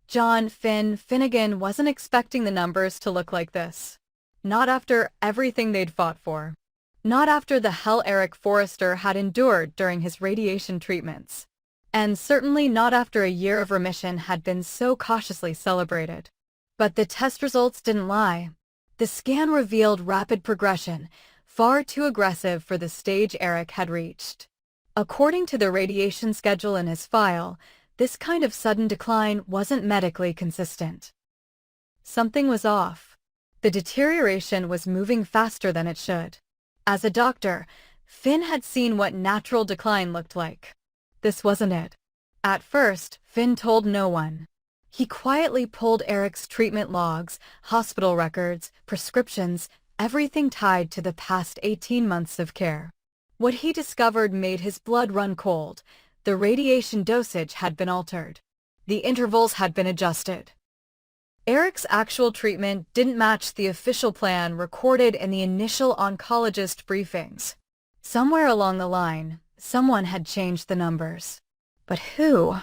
Finnegan wasn't expecting the numbers to look like this. Not after everything they'd fought for. Not after the hell Eric Forrester had endured during his radiation treatments. And certainly not after a year of remission had been so cautiously celebrated. But the test results didn't lie. The scan revealed rapid progression, far too aggressive for the stage Eric had reached. According to the radiation schedule in his file, this kind of sudden decline wasn't medically consistent. Something was off. The deterioration was moving faster than it should. As a doctor, Finn had seen what natural decline looked like. This wasn't it. At first, Finn told no one. He quietly pulled Eric's treatment logs, hospital records, prescriptions, everything tied to the past 18 months of care. What he discovered made his blood run cold. The radiation dosage had been altered. The intervals had been adjusted. Eric's actual treatment didn't match the official plan recorded in the initial oncologist briefings. Somewhere along the line, someone had changed the numbers. But who?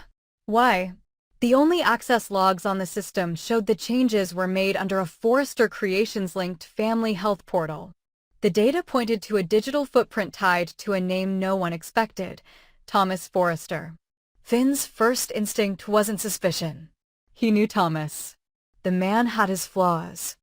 Why? The only access logs on the system showed the changes were made under a Forrester Creations-linked family health portal. The data pointed to a digital footprint tied to a name no one expected, Thomas Forrester. Finn's first instinct wasn't suspicion. He knew Thomas. The man had his flaws.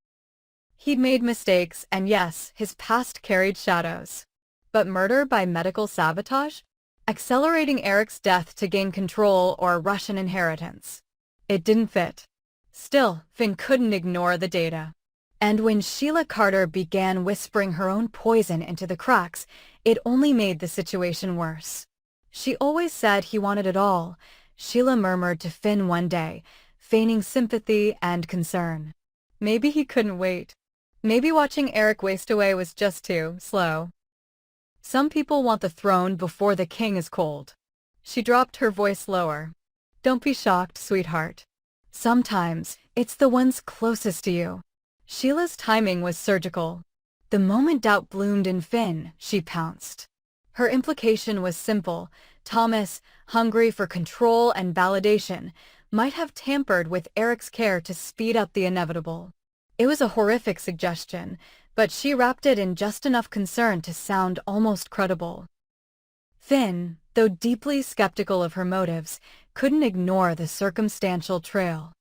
He'd made mistakes, and yes, his past carried shadows. But murder by medical sabotage? Accelerating Eric's death to gain control or Russian inheritance. It didn't fit. Still, Finn couldn't ignore the data. And when Sheila Carter began whispering her own poison into the cracks, it only made the situation worse. She always said he wanted it all, Sheila murmured to Finn one day, feigning sympathy and concern. Maybe he couldn't wait. Maybe watching Eric waste away was just too slow. Some people want the throne before the king is cold. She dropped her voice lower. Don't be shocked, sweetheart. Sometimes, it's the ones closest to you. Sheila's timing was surgical. The moment doubt bloomed in Finn, she pounced. Her implication was simple. Thomas, hungry for control and validation, might have tampered with Eric's care to speed up the inevitable. It was a horrific suggestion, but she wrapped it in just enough concern to sound almost credible. Finn, though deeply skeptical of her motives, couldn't ignore the circumstantial trail.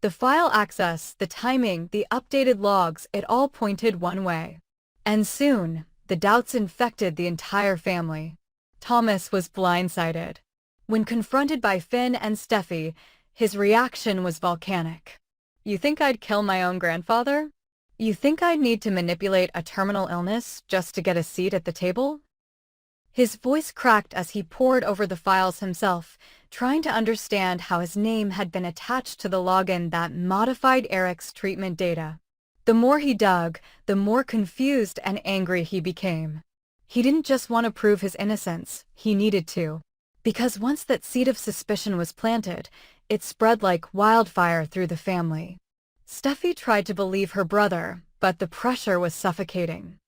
The file access, the timing, the updated logs, it all pointed one way. And soon, the doubts infected the entire family. Thomas was blindsided. When confronted by Finn and Steffi, his reaction was volcanic. You think I'd kill my own grandfather? You think I'd need to manipulate a terminal illness just to get a seat at the table? His voice cracked as he pored over the files himself, trying to understand how his name had been attached to the login that modified Eric's treatment data. The more he dug, the more confused and angry he became. He didn't just want to prove his innocence, he needed to. Because once that seed of suspicion was planted, it spread like wildfire through the family. Steffi tried to believe her brother, but the pressure was suffocating.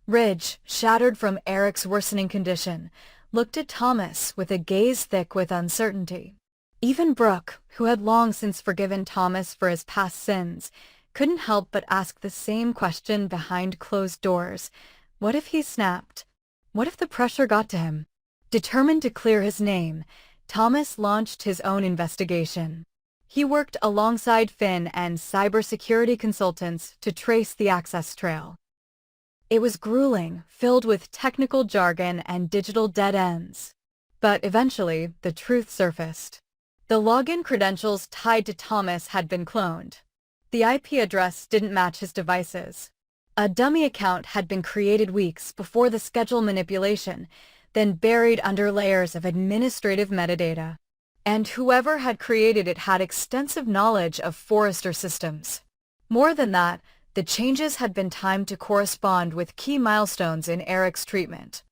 Ridge, shattered from Eric's worsening condition, looked at Thomas with a gaze thick with uncertainty. Even Brooke, who had long since forgiven Thomas for his past sins, couldn't help but ask the same question behind closed doors. What if he snapped? What if the pressure got to him? Determined to clear his name, Thomas launched his own investigation. He worked alongside Finn and cybersecurity consultants to trace the access trail. It was grueling, filled with technical jargon and digital dead ends. But eventually, the truth surfaced. The login credentials tied to Thomas had been cloned. The IP address didn't match his devices. A dummy account had been created weeks before the schedule manipulation, then buried under layers of administrative metadata. And whoever had created it had extensive knowledge of Forrester systems. More than that, the changes had been timed to correspond with key milestones in Eric's treatment,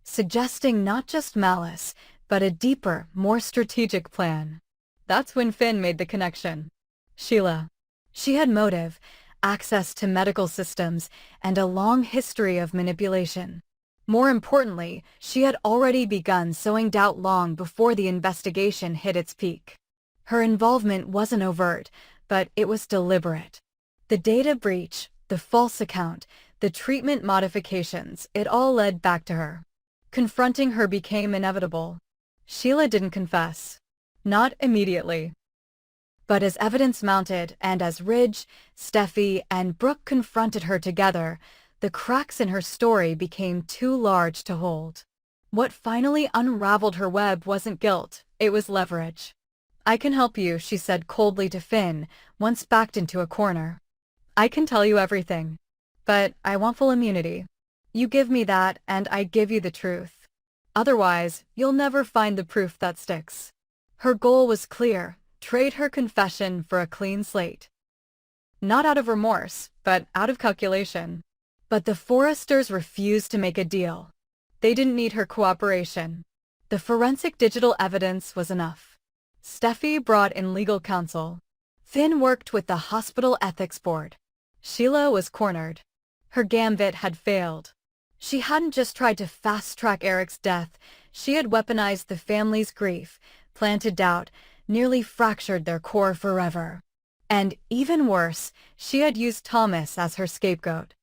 suggesting not just malice, but a deeper, more strategic plan. That's when Finn made the connection. Sheila. She had motive, access to medical systems, and a long history of manipulation. More importantly, she had already begun sowing doubt long before the investigation hit its peak. Her involvement wasn't overt, but it was deliberate. The data breach, the false account, the treatment modifications, it all led back to her. Confronting her became inevitable. Sheila didn't confess. Not immediately. But as evidence mounted, and as Ridge, Steffi, and Brooke confronted her together, the cracks in her story became too large to hold. What finally unraveled her web wasn't guilt, it was leverage. "I can help you," she said coldly to Finn, once backed into a corner. "I can tell you everything. But I want full immunity. You give me that, and I give you the truth. Otherwise, you'll never find the proof that sticks." Her goal was clear: trade her confession for a clean slate. Not out of remorse, but out of calculation. But the Forresters refused to make a deal. They didn't need her cooperation. The forensic digital evidence was enough. Steffi brought in legal counsel. Finn worked with the hospital ethics board. Sheila was cornered. Her gambit had failed. She hadn't just tried to fast-track Eric's death, she had weaponized the family's grief, planted doubt, nearly fractured their core forever. And even worse, she had used Thomas as her scapegoat.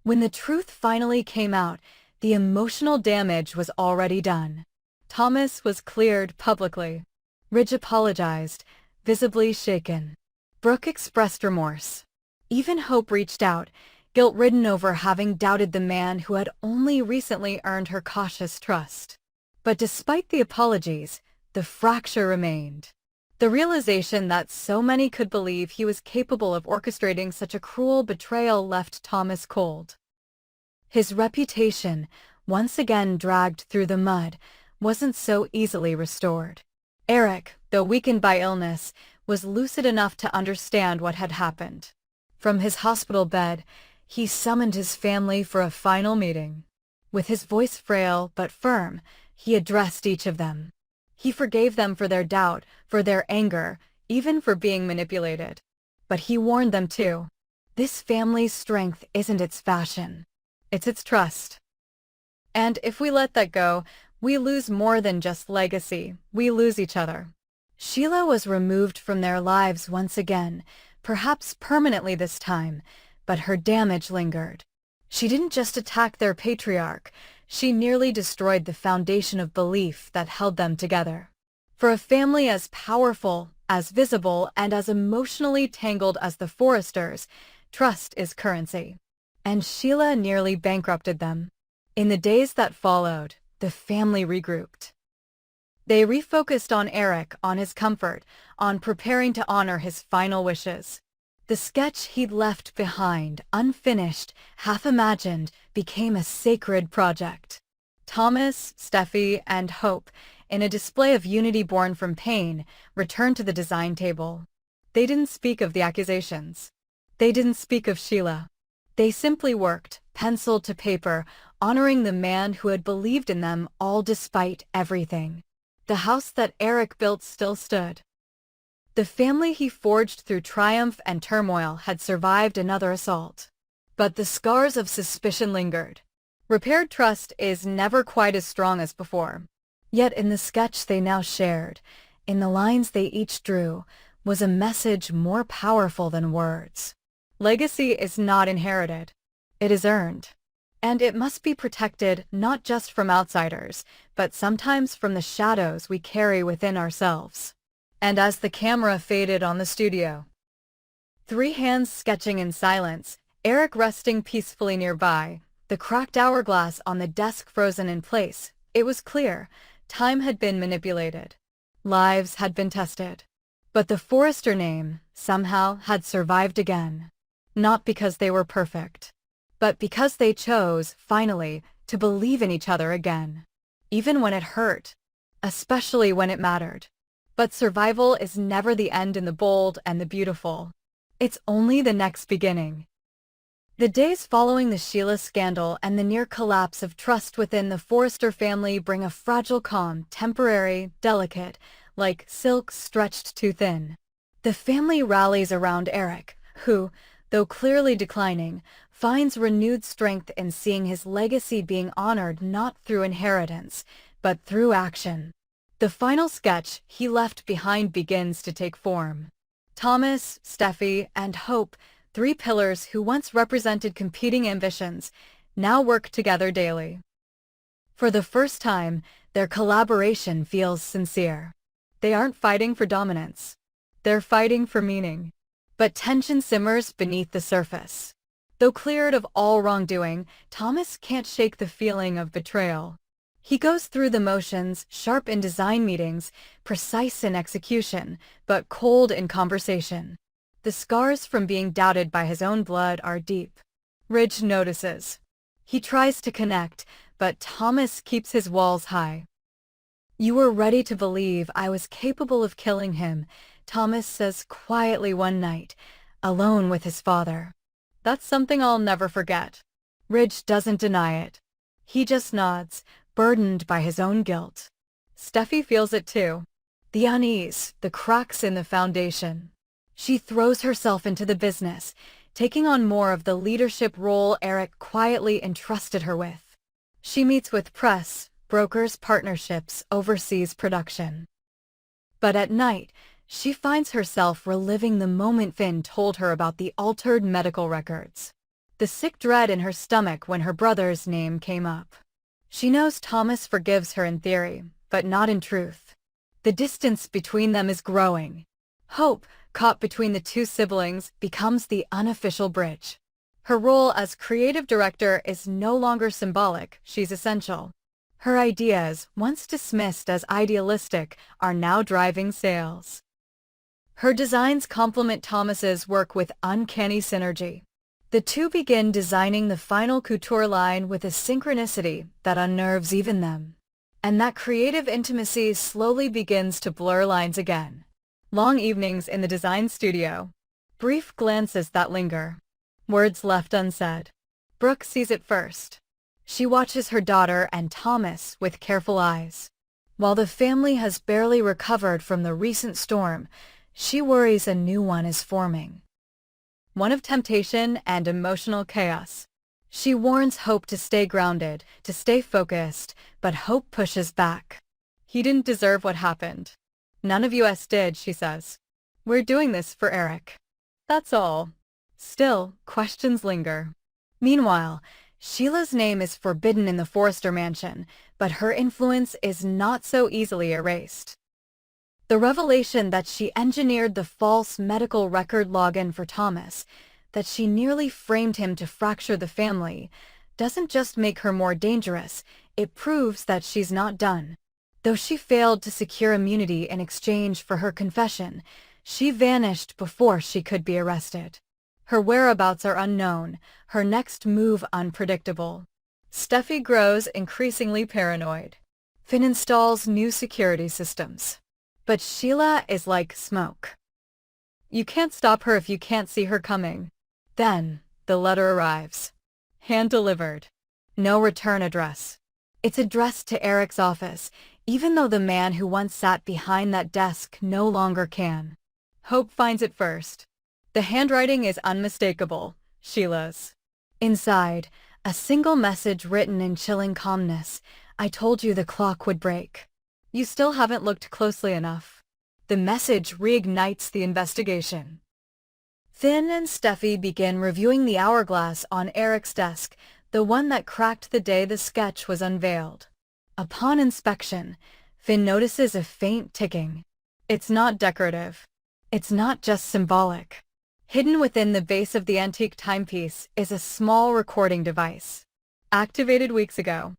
When the truth finally came out, the emotional damage was already done. Thomas was cleared publicly. Ridge apologized, visibly shaken. Brooke expressed remorse. Even Hope reached out, guilt-ridden over having doubted the man who had only recently earned her cautious trust. But despite the apologies, the fracture remained. The realization that so many could believe he was capable of orchestrating such a cruel betrayal left Thomas cold. His reputation, once again dragged through the mud, wasn't so easily restored. Eric, though weakened by illness, was lucid enough to understand what had happened. From his hospital bed, he summoned his family for a final meeting. With his voice frail but firm, he addressed each of them. He forgave them for their doubt, for their anger, even for being manipulated. But he warned them too. This family's strength isn't its fashion. It's its trust. And if we let that go, we lose more than just legacy. We lose each other. Sheila was removed from their lives once again, perhaps permanently this time, but her damage lingered. She didn't just attack their patriarch, she nearly destroyed the foundation of belief that held them together. For a family as powerful, as visible, and as emotionally tangled as the Forresters, trust is currency. And Sheila nearly bankrupted them. In the days that followed, the family regrouped. They refocused on Eric, on his comfort, on preparing to honor his final wishes. The sketch he'd left behind, unfinished, half-imagined, became a sacred project. Thomas, Steffi, and Hope, in a display of unity born from pain, returned to the design table. They didn't speak of the accusations. They didn't speak of Sheila. They simply worked, pencil to paper, honoring the man who had believed in them all despite everything. The house that Eric built still stood. The family he forged through triumph and turmoil had survived another assault. But the scars of suspicion lingered. Repaired trust is never quite as strong as before. Yet in the sketch they now shared, in the lines they each drew, was a message more powerful than words. Legacy is not inherited. It is earned. And it must be protected not just from outsiders, but sometimes from the shadows we carry within ourselves. And as the camera faded on the studio, 3 hands sketching in silence, Eric resting peacefully nearby, the cracked hourglass on the desk frozen in place, it was clear, time had been manipulated. Lives had been tested. But the Forrester name, somehow, had survived again. Not because they were perfect, but because they chose, finally, to believe in each other again. Even when it hurt. Especially when it mattered. But survival is never the end in the bold and the beautiful. It's only the next beginning. The days following the Sheila scandal and the near collapse of trust within the Forrester family bring a fragile calm, temporary, delicate, like silk stretched too thin. The family rallies around Eric, who, though clearly declining, finds renewed strength in seeing his legacy being honored not through inheritance, but through action. The final sketch he left behind begins to take form. Thomas, Steffi, and Hope, three pillars who once represented competing ambitions, now work together daily. For the first time, their collaboration feels sincere. They aren't fighting for dominance. They're fighting for meaning. But tension simmers beneath the surface. Though cleared of all wrongdoing, Thomas can't shake the feeling of betrayal. He goes through the motions, sharp in design meetings, precise in execution, but cold in conversation. The scars from being doubted by his own blood are deep. Ridge notices. He tries to connect, but Thomas keeps his walls high. "You were ready to believe I was capable of killing him," Thomas says quietly one night, alone with his father. "That's something I'll never forget." Ridge doesn't deny it. He just nods, burdened by his own guilt. Steffi feels it too. The unease, the cracks in the foundation. She throws herself into the business, taking on more of the leadership role Eric quietly entrusted her with. She meets with press, brokers, partnerships, oversees production. But at night, she finds herself reliving the moment Finn told her about the altered medical records. The sick dread in her stomach when her brother's name came up. She knows Thomas forgives her in theory, but not in truth. The distance between them is growing. Hope, caught between the two siblings, becomes the unofficial bridge. Her role as creative director is no longer symbolic, she's essential. Her ideas, once dismissed as idealistic, are now driving sales. Her designs complement Thomas's work with uncanny synergy. The two begin designing the final couture line with a synchronicity that unnerves even them. And that creative intimacy slowly begins to blur lines again. Long evenings in the design studio. Brief glances that linger. Words left unsaid. Brooke sees it first. She watches her daughter and Thomas with careful eyes. While the family has barely recovered from the recent storm, she worries a new one is forming. One of temptation and emotional chaos. She warns Hope to stay grounded, to stay focused, but Hope pushes back. "He didn't deserve what happened. None of us did," she says. "We're doing this for Eric. That's all." Still, questions linger. Meanwhile, Sheila's name is forbidden in the Forrester mansion, but her influence is not so easily erased. The revelation that she engineered the false medical record login for Thomas, that she nearly framed him to fracture the family, doesn't just make her more dangerous, it proves that she's not done. Though she failed to secure immunity in exchange for her confession, she vanished before she could be arrested. Her whereabouts are unknown, her next move unpredictable. Steffi grows increasingly paranoid. Finn installs new security systems. But Sheila is like smoke. You can't stop her if you can't see her coming. Then, the letter arrives. Hand-delivered. No return address. It's addressed to Eric's office, even though the man who once sat behind that desk no longer can. Hope finds it first. The handwriting is unmistakable, Sheila's. Inside, a single message written in chilling calmness. "I told you the clock would break. You still haven't looked closely enough." The message reignites the investigation. Finn and Steffi begin reviewing the hourglass on Eric's desk, the one that cracked the day the sketch was unveiled. Upon inspection, Finn notices a faint ticking. It's not decorative. It's not just symbolic. Hidden within the base of the antique timepiece is a small recording device. Activated weeks ago.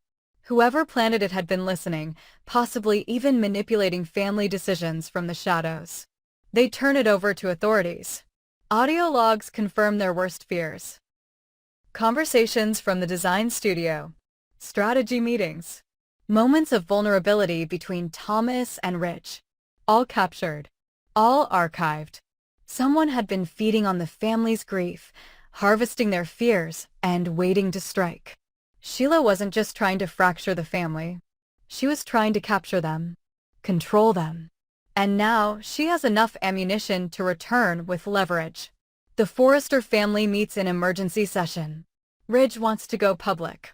Whoever planted it had been listening, possibly even manipulating family decisions from the shadows. They turn it over to authorities. Audio logs confirm their worst fears. Conversations from the design studio. Strategy meetings. Moments of vulnerability between Thomas and Rich. All captured. All archived. Someone had been feeding on the family's grief, harvesting their fears, and waiting to strike. Sheila wasn't just trying to fracture the family. She was trying to capture them, control them. And now she has enough ammunition to return with leverage. The Forrester family meets in emergency session. Ridge wants to go public.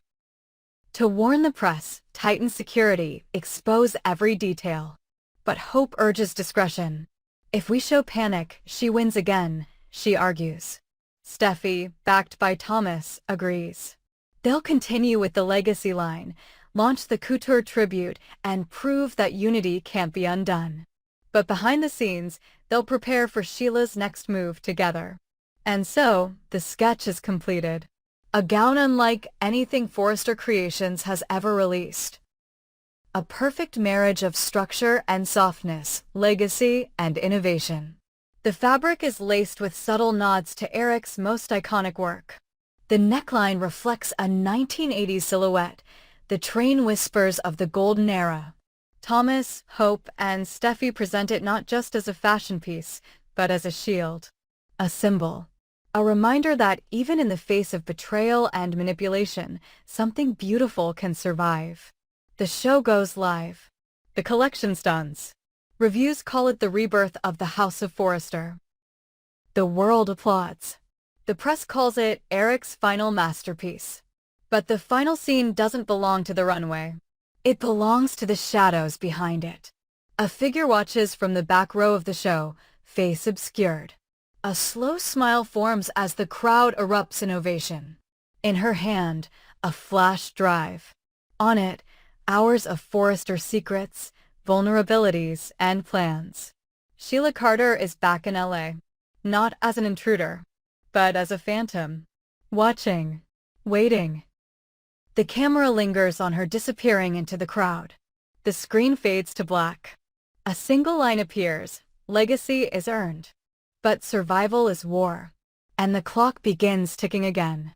To warn the press, tighten security, expose every detail. But hope urges discretion. If we show panic, she wins again, she argues. Steffi, backed by Thomas, agrees. They'll continue with the legacy line, launch the couture tribute, and prove that unity can't be undone. But behind the scenes, they'll prepare for Sheila's next move together. And so, the sketch is completed. A gown unlike anything Forrester Creations has ever released. A perfect marriage of structure and softness, legacy and innovation. The fabric is laced with subtle nods to Eric's most iconic work. The neckline reflects a 1980s silhouette, the train whispers of the golden era. Thomas, Hope, and Steffi present it not just as a fashion piece, but as a shield, a symbol, a reminder that even in the face of betrayal and manipulation, something beautiful can survive. The show goes live. The collection stuns. Reviews call it the rebirth of the House of Forrester. The world applauds. The press calls it Eric's final masterpiece. But the final scene doesn't belong to the runway. It belongs to the shadows behind it. A figure watches from the back row of the show, face obscured. A slow smile forms as the crowd erupts in ovation. In her hand, a flash drive. On it, hours of Forrester secrets, vulnerabilities, and plans. Sheila Carter is back in LA, not as an intruder, but as a phantom. Watching. Waiting. The camera lingers on her disappearing into the crowd. The screen fades to black. A single line appears, legacy is earned. But survival is war. And the clock begins ticking again.